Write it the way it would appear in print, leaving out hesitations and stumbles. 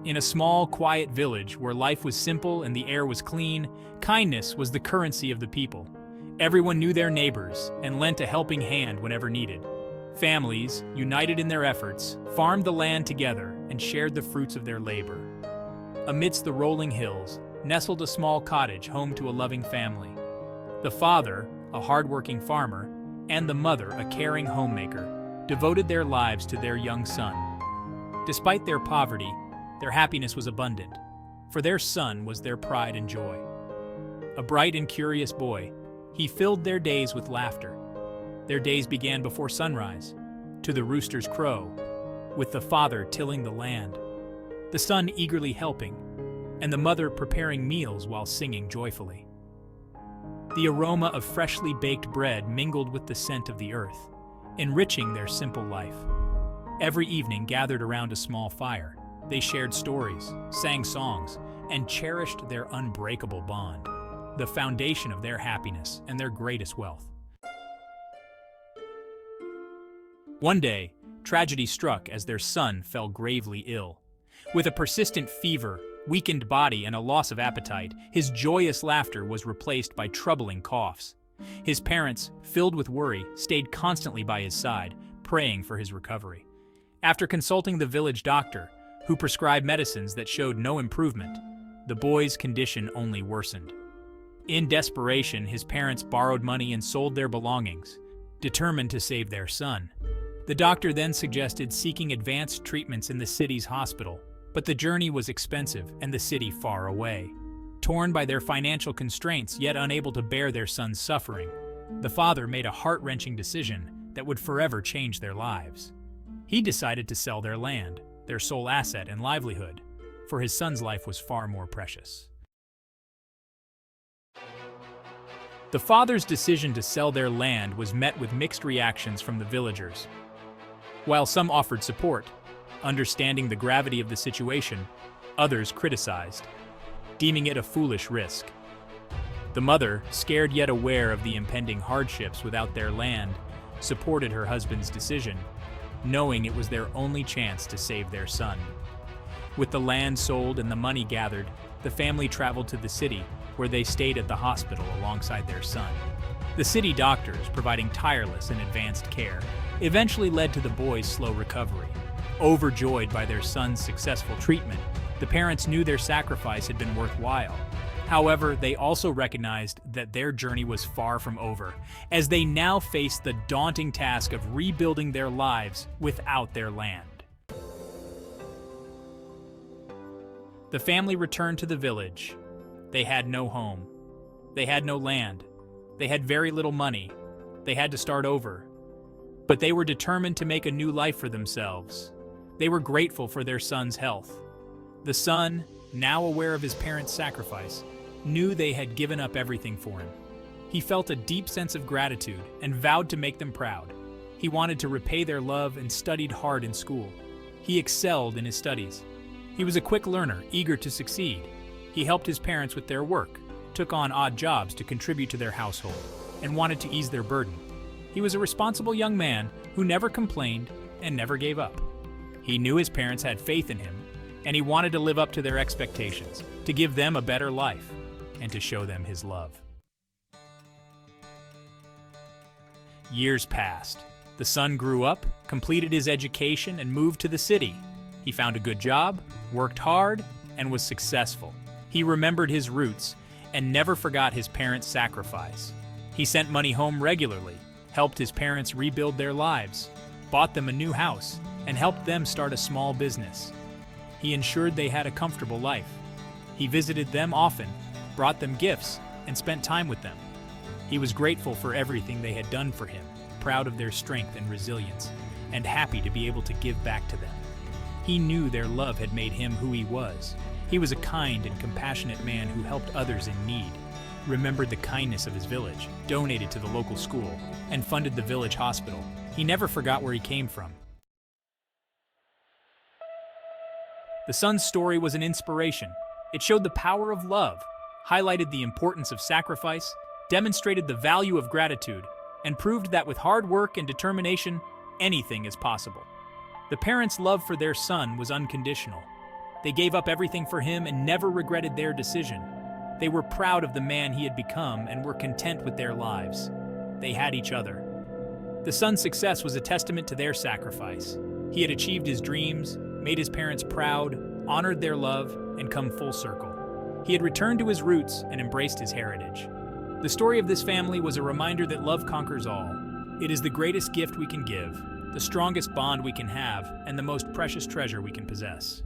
In a small, quiet village where life was simple and the air was clean, kindness was the currency of the people. Everyone knew their neighbors and lent a helping hand whenever needed. Families, united in their efforts, farmed the land together and shared the fruits of their labor. Amidst the rolling hills, nestled a small cottage home to a loving family. The father, a hardworking farmer, and the mother, a caring homemaker, devoted their lives to their young son. Despite their poverty, their happiness was abundant, for their son was their pride and joy. A bright and curious boy, he filled their days with laughter. Their days began before sunrise, to the rooster's crow, with the father tilling the land, the son eagerly helping, and the mother preparing meals while singing joyfully. The aroma of freshly baked bread mingled with the scent of the earth, enriching their simple life. Every evening, gathered around a small fire, they shared stories, sang songs, and cherished their unbreakable bond, the foundation of their happiness and their greatest wealth. One day, tragedy struck as their son fell gravely ill. With a persistent fever, weakened body, and a loss of appetite, his joyous laughter was replaced by troubling coughs. His parents, filled with worry, stayed constantly by his side, praying for his recovery. After consulting the village doctor, who prescribed medicines that showed no improvement, the boy's condition only worsened. In desperation, his parents borrowed money and sold their belongings, determined to save their son. The doctor then suggested seeking advanced treatments in the city's hospital, but the journey was expensive and the city far away. Torn by their financial constraints, yet unable to bear their son's suffering, the father made a heart-wrenching decision that would forever change their lives. He decided to sell their land, their sole asset and livelihood, for his son's life was far more precious. The father's decision to sell their land was met with mixed reactions from the villagers. While some offered support, understanding the gravity of the situation, others criticized, deeming it a foolish risk. The mother, scared yet aware of the impending hardships without their land, supported her husband's decision, knowing it was their only chance to save their son. With the land sold and the money gathered, the family traveled to the city, where they stayed at the hospital alongside their son. The city doctors, providing tireless and advanced care, eventually led to the boy's slow recovery. Overjoyed by their son's successful treatment, the parents knew their sacrifice had been worthwhile. However, they also recognized that their journey was far from over, as they now faced the daunting task of rebuilding their lives without their land. The family returned to the village. They had no home. They had no land. They had very little money. They had to start over. But they were determined to make a new life for themselves. They were grateful for their son's health. The son, now aware of his parents' sacrifice, knew they had given up everything for him. He felt a deep sense of gratitude and vowed to make them proud. He wanted to repay their love and studied hard in school. He excelled in his studies. He was a quick learner, eager to succeed. He helped his parents with their work, took on odd jobs to contribute to their household, and wanted to ease their burden. He was a responsible young man who never complained and never gave up. He knew his parents had faith in him, and he wanted to live up to their expectations, to give them a better life, and to show them his love. Years passed. The son grew up, completed his education, and moved to the city. He found a good job, worked hard, and was successful. He remembered his roots and never forgot his parents' sacrifice. He sent money home regularly, helped his parents rebuild their lives, bought them a new house, and helped them start a small business. He ensured they had a comfortable life. He visited them often, brought them gifts, and spent time with them. He was grateful for everything they had done for him, proud of their strength and resilience, and happy to be able to give back to them. He knew their love had made him who he was. He was a kind and compassionate man who helped others in need, remembered the kindness of his village, donated to the local school, and funded the village hospital. He never forgot where he came from. The son's story was an inspiration. It showed the power of love, highlighted the importance of sacrifice, demonstrated the value of gratitude, and proved that with hard work and determination, anything is possible. The parents' love for their son was unconditional. They gave up everything for him and never regretted their decision. They were proud of the man he had become and were content with their lives. They had each other. The son's success was a testament to their sacrifice. He had achieved his dreams, made his parents proud, honored their love, and come full circle. He had returned to his roots and embraced his heritage. The story of this family was a reminder that love conquers all. It is the greatest gift we can give, the strongest bond we can have, and the most precious treasure we can possess.